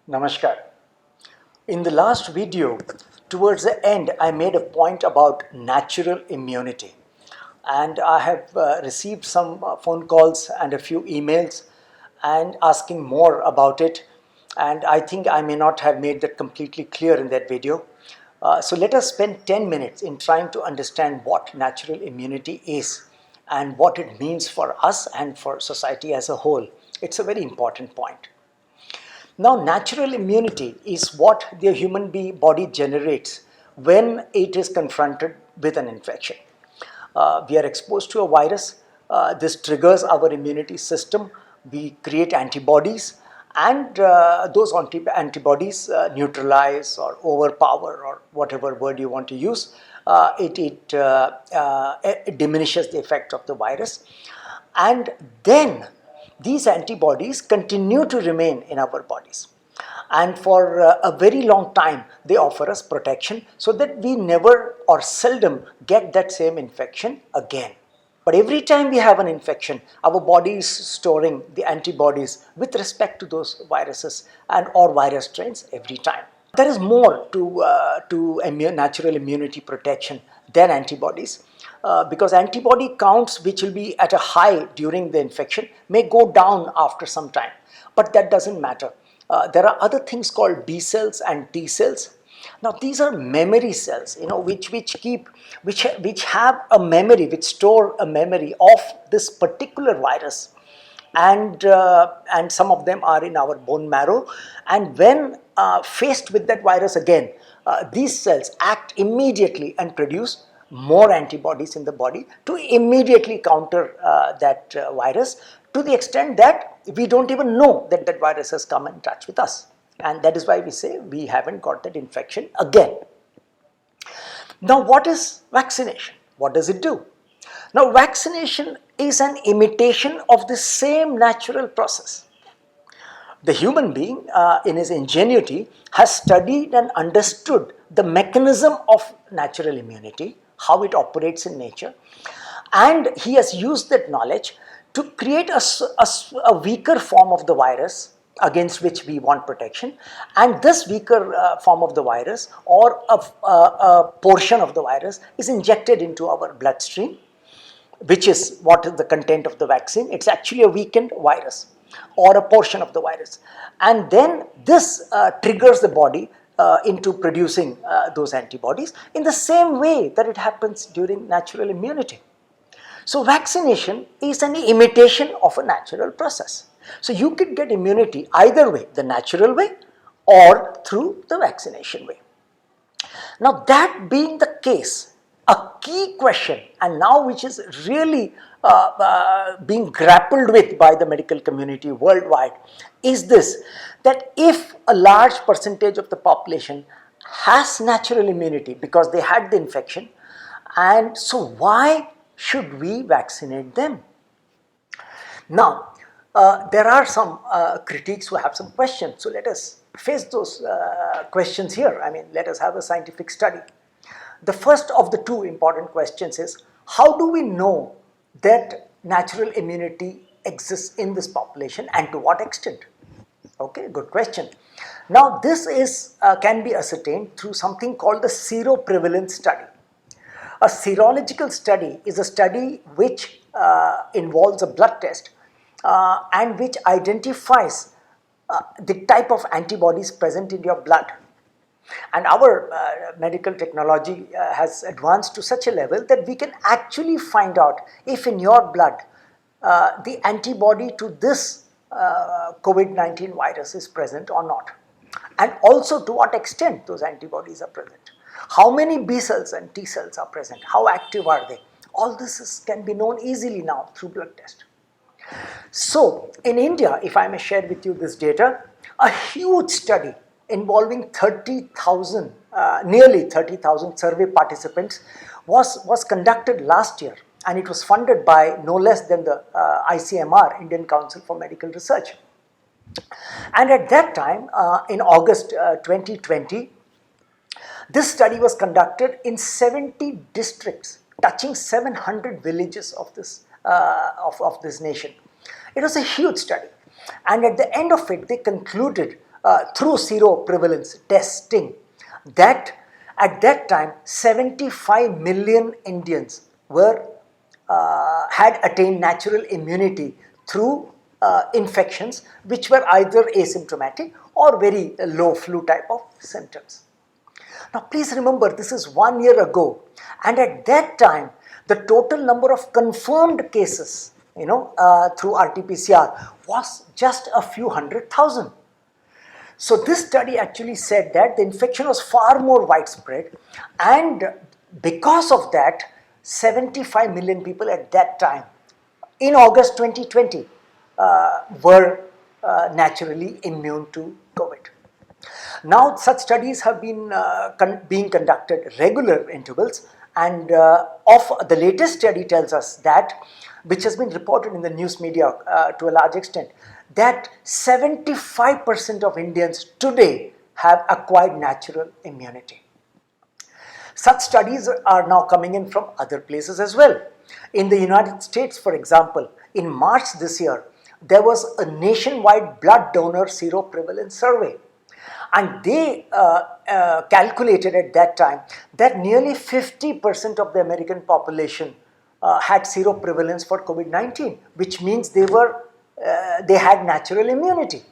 Namaskar. In the last video, towards the end, I made a point about natural immunity. And I have received some phone calls and a few emails and asking more about it. And I think I may not have made that completely clear in that video. So let us spend 10 minutes in trying to understand what natural immunity is and what it means for us and for society as a whole. It's a very important point. Now, natural immunity is what the human body generates when it is confronted with an infection. We are exposed to a virus. This triggers our immunity system. We create antibodies, and those antibodies neutralize or overpower, or whatever word you want to use. It diminishes the effect of the virus, and then these antibodies continue to remain in our bodies, and for a very long time they offer us protection so that we never or seldom get that same infection again. But every time we have an infection, our body is storing the antibodies with respect to those viruses and or virus strains every time. There is more to natural immunity protection than antibodies, because antibody counts, which will be at a high during the infection, may go down after some time, but that doesn't matter. There are other things called B cells and T cells. Now these are memory cells, which have a memory, which store a memory of this particular virus, and some of them are in our bone marrow. And when faced with that virus again, these cells act immediately and produce more antibodies in the body to immediately counter that virus, to the extent that we don't even know that that virus has come in touch with us. And that is why we say we haven't got that infection again. Now, what is vaccination? What does it do? Now, vaccination is an imitation of the same natural process. The human being, in his ingenuity, has studied and understood the mechanism of natural immunity, how it operates in nature, and he has used that knowledge to create a weaker form of the virus against which we want protection. And this weaker form of the virus, or a portion of the virus, is injected into our bloodstream, which is what is the content of the vaccine. It's actually a weakened virus or a portion of the virus, and then this triggers the body into producing those antibodies in the same way that it happens during natural immunity. So vaccination is an imitation of a natural process. So you could get immunity either way, the natural way or through the vaccination way. Now, that being the case, a key question, and now which is really being grappled with by the medical community worldwide, is this: that if a large percentage of the population has natural immunity because they had the infection, and so why should we vaccinate them? Now, there are some critics who have some questions, so let us face those questions here. I mean, let us have a scientific study. The first of the two important questions is, how do we know that natural immunity exists in this population, and to what extent? Okay, good question. Now, this is can be ascertained through something called the seroprevalence study. A serological study is a study which involves a blood test and which identifies the type of antibodies present in your blood. And our medical technology has advanced to such a level that we can actually find out if in your blood the antibody to this COVID-19 virus is present or not, and also to what extent those antibodies are present. How many B cells and T cells are present? How active are they? All this can be known easily now through blood test. So, in India, if I may share with you this data, a huge study involving 30,000, nearly 30,000 survey participants was conducted last year, and it was funded by no less than the ICMR, Indian Council for Medical Research. And at that time, in August 2020, this study was conducted in 70 districts, touching 700 villages of this nation. It was a huge study, and at the end of it, they concluded through seroprevalence testing that at that time 75 million Indians were had attained natural immunity through infections which were either asymptomatic or very low flu type of symptoms. Now please remember, this is 1 year ago, and at that time the total number of confirmed cases through RT-PCR was just a few 100,000. So this study actually said that the infection was far more widespread, and because of that 75 million people at that time in August 2020 were naturally immune to COVID. Now such studies have been being conducted regular intervals, and of the latest study tells us that, which has been reported in the news media to a large extent, that 75% of Indians today have acquired natural immunity. Such studies are now coming in from other places as well. In the United States, for example, in March this year, there was a nationwide blood donor seroprevalence survey. And they calculated at that time that nearly 50% of the American population had seroprevalence for COVID-19, which means they had natural immunity.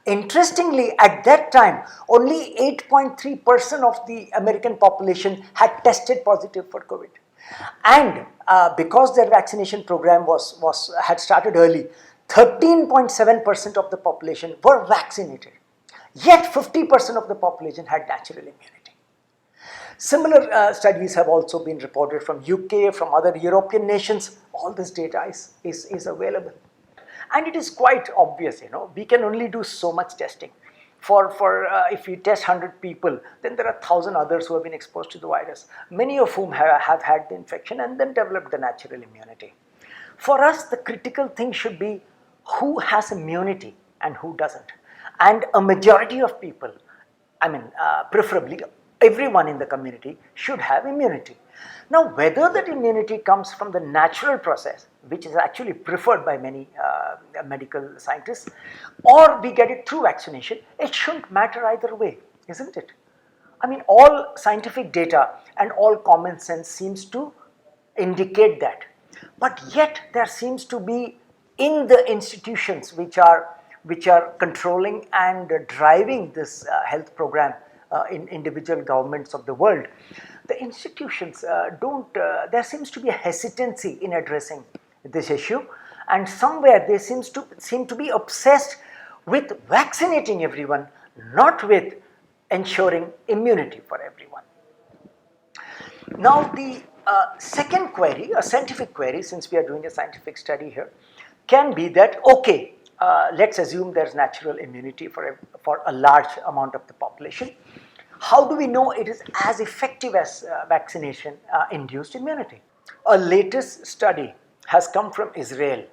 Interestingly, at that time, only 8.3% of the American population had tested positive for COVID. And because their vaccination program had started early, 13.7% of the population were vaccinated. Yet 50% of the population had natural immunity. Similar studies have also been reported from UK, from other European nations. All this data is available. And it is quite obvious, we can only do so much testing. If we test 100 people, then there are 1,000 others who have been exposed to the virus, many of whom have had the infection and then developed the natural immunity. For us, the critical thing should be who has immunity and who doesn't. And a majority of people, preferably everyone in the community, should have immunity. Now, whether that immunity comes from the natural process, which is actually preferred by many medical scientists, or we get it through vaccination, it shouldn't matter either way, isn't it? All scientific data and all common sense seems to indicate that. But yet there seems to be, in the institutions which are controlling and driving this health program in individual governments of the world, the institutions there seems to be a hesitancy in addressing this issue, and somewhere they seem to be obsessed with vaccinating everyone, not with ensuring immunity for everyone. Now the second query, a scientific query, since we are doing a scientific study here, can be that, okay, let's assume there's natural immunity for a large amount of the population. How do we know it is as effective as vaccination-induced immunity? A latest study has come from Israel,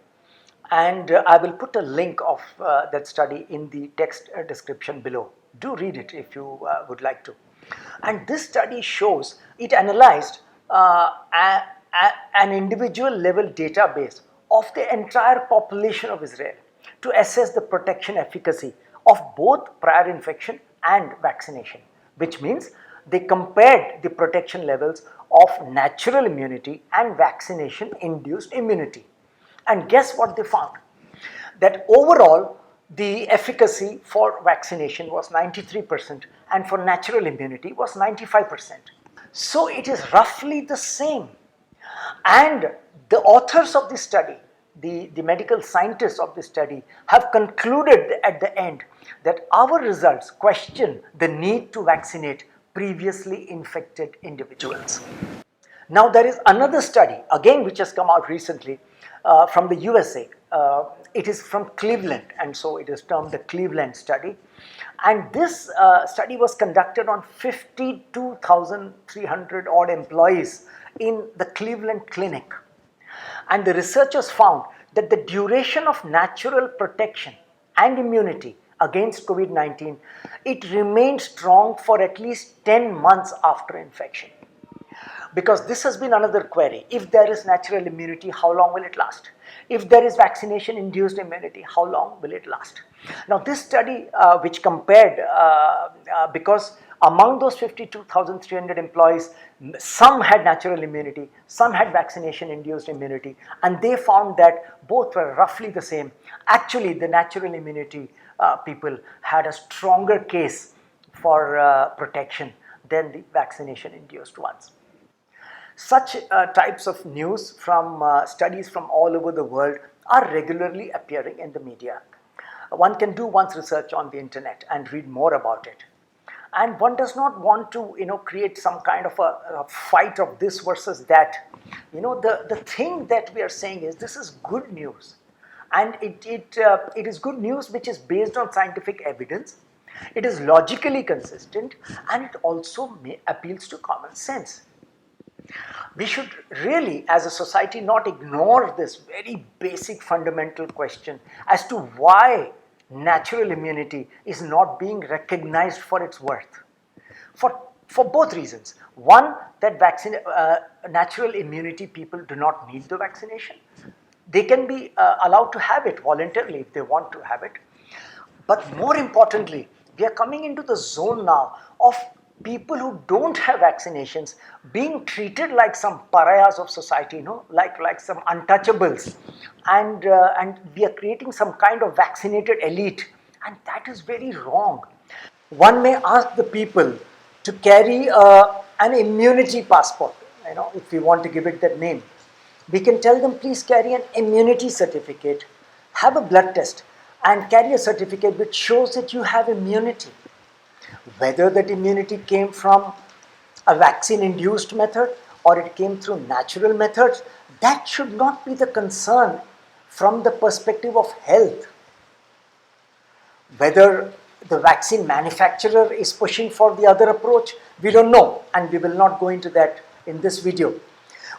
and I will put a link of that study in the text description below. Do read it if you would like to. And this study shows, it analyzed an individual level database of the entire population of Israel to assess the protection efficacy of both prior infection and vaccination, which means they compared the protection levels of natural immunity and vaccination-induced immunity. And guess what they found? That overall, the efficacy for vaccination was 93% and for natural immunity was 95%. So it is roughly the same. And the authors of this study, the medical scientists of this study, have concluded at the end that our results question the need to vaccinate previously infected individuals. Now there is another study, again which has come out recently from the USA. It is from Cleveland, and so it is termed the Cleveland study. And this study was conducted on 52,300 odd employees in the Cleveland Clinic. And the researchers found that the duration of natural protection and immunity against COVID-19, it remained strong for at least 10 months after infection. Because this has been another query. If there is natural immunity, how long will it last? If there is vaccination induced immunity, how long will it last? Now this study which compared, because among those 52,300 employees, some had natural immunity, some had vaccination induced immunity, and they found that both were roughly the same. Actually, the natural immunity people had a stronger case for protection than the vaccination induced ones. Such types of news from studies from all over the world are regularly appearing in the media. One can do one's research on the internet and read more about it. And one does not want to, create some kind of a fight of this versus that. The thing that we are saying is this is good news. And it is good news which is based on scientific evidence. It is logically consistent, and it also appeals to common sense. We should really, as a society, not ignore this very basic fundamental question as to why natural immunity is not being recognized for its worth. For both reasons. One, that natural immunity people do not need the vaccination. They can be allowed to have it voluntarily if they want to have it. But more importantly, we are coming into the zone now of people who don't have vaccinations being treated like some pariahs of society, like some untouchables, and we are creating some kind of vaccinated elite, and that is very wrong. One may ask the people to carry an immunity passport, if we want to give it that name. We can tell them, please carry an immunity certificate, have a blood test, and carry a certificate which shows that you have immunity. Whether that immunity came from a vaccine-induced method or it came through natural methods, that should not be the concern from the perspective of health. Whether the vaccine manufacturer is pushing for the other approach, we don't know, and we will not go into that in this video.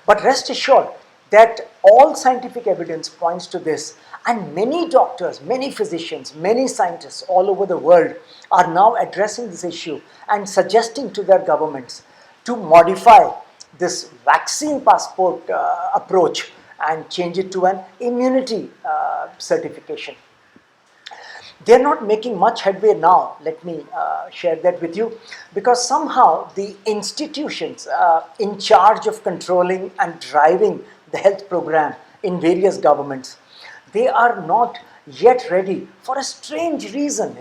But rest assured that all scientific evidence points to this, and many doctors, many physicians, many scientists all over the world are now addressing this issue and suggesting to their governments to modify this vaccine passport approach and change it to an immunity certification. They're not making much headway now, let me share that with you, because somehow the institutions in charge of controlling and driving the health program in various governments, they are not yet ready for a strange reason,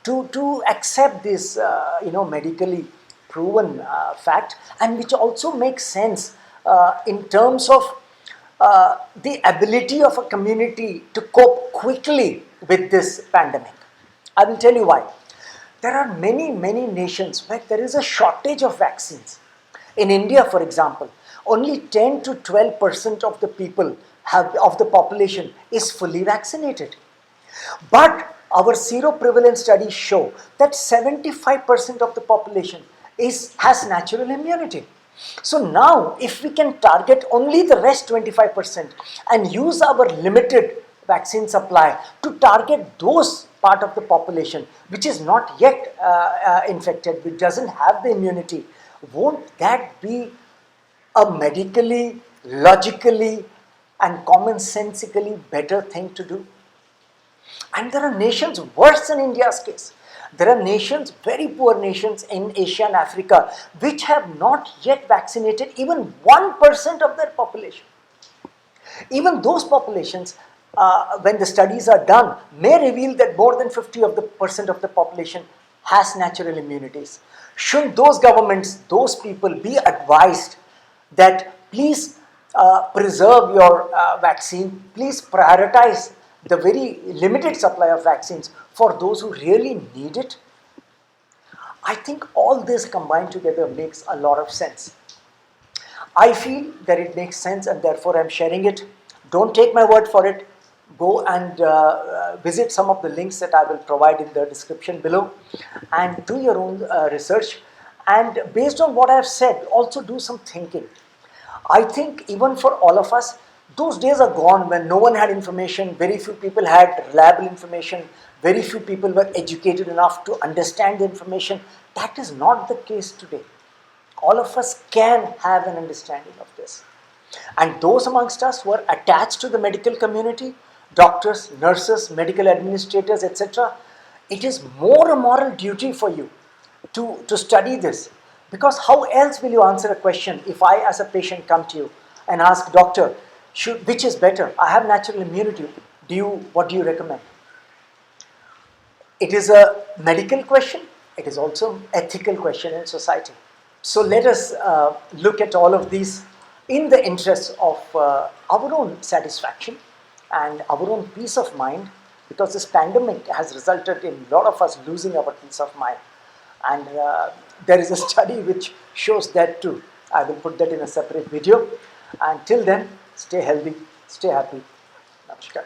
to accept this, medically proven fact, and which also makes sense in terms of the ability of a community to cope quickly with this pandemic. I will tell you why. There are many nations where there is a shortage of vaccines. In India, for example, only 10 to 12% of the people of the population is fully vaccinated. But our seroprevalence studies show that 75% of the population has natural immunity. So now, if we can target only the rest 25% and use our limited vaccine supply to target those part of the population which is not yet infected, which doesn't have the immunity, won't that be a medically, logically, and commonsensically better thing to do? And there are nations worse than India's case. There are nations, very poor nations in Asia and Africa, which have not yet vaccinated even 1% of their population. Even those populations, when the studies are done, may reveal that more than 50% of the population has natural immunities. Shouldn't those governments, those people be advised that please preserve your vaccine, please prioritize the very limited supply of vaccines for those who really need it? I think all this combined together makes a lot of sense. I feel that it makes sense, and therefore I'm sharing it. Don't take my word for it. Go and visit some of the links that I will provide in the description below and do your own research. And based on what I have said, also do some thinking. I think even for all of us, those days are gone when no one had information, very few people had reliable information, very few people were educated enough to understand the information. That is not the case today. All of us can have an understanding of this. And those amongst us who are attached to the medical community, doctors, nurses, medical administrators, etc., it is more a moral duty for you to study this. Because how else will you answer a question if I, as a patient, come to you and ask, doctor, which is better? I have natural immunity. What do you recommend? It is a medical question. It is also an ethical question in society. So let us look at all of these in the interest of our own satisfaction and our own peace of mind, because this pandemic has resulted in a lot of us losing our peace of mind. And there is a study which shows that too. I will put that in a separate video. And till then, stay healthy, stay happy. Namaskar.